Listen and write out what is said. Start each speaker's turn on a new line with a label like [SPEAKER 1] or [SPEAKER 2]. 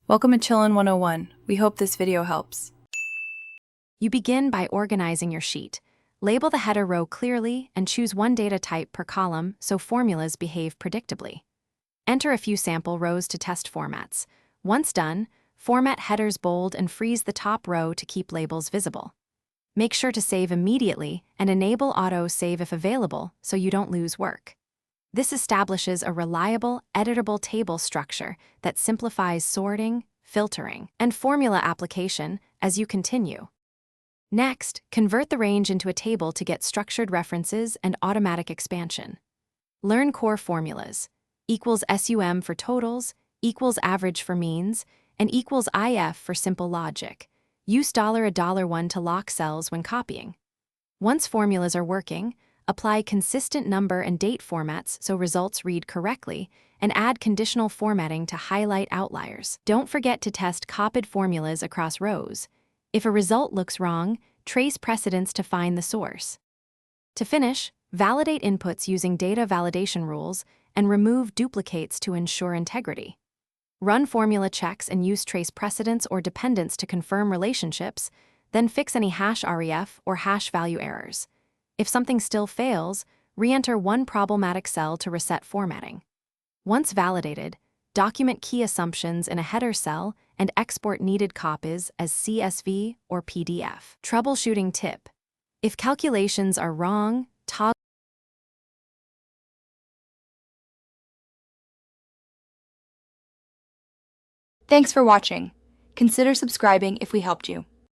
[SPEAKER 1] Welcome to Chillin' 101. We hope this video helps.
[SPEAKER 2] You begin by organizing your sheet. Label the header row clearly and choose one data type per column so formulas behave predictably. Enter a few sample rows to test formats. Once done, format headers bold and freeze the top row to keep labels visible. Make sure to save immediately and enable auto-save if available so you don't lose work. This establishes a reliable, editable table structure that simplifies sorting, filtering, and formula application as you continue. Next, convert the range into a table to get structured references and automatic expansion. Learn core formulas: equals SUM for totals, equals average for means, and equals IF for simple logic. Use $1 to lock cells when copying. Once formulas are working, apply consistent number and date formats so results read correctly, and add conditional formatting to highlight outliers. Don't forget to test copied formulas across rows. If a result looks wrong, trace precedence to find the source. To finish, validate inputs using data validation rules and remove duplicates to ensure integrity. Run formula checks and use trace precedence or dependence to confirm relationships, then fix any #ref or hash value errors. If something still fails, re-enter one problematic cell to reset formatting. Once validated, document key assumptions in a header cell and export needed copies as CSV or PDF. Troubleshooting tip: if calculations are wrong, toggle.
[SPEAKER 1] Thanks for watching. Consider subscribing if we helped you.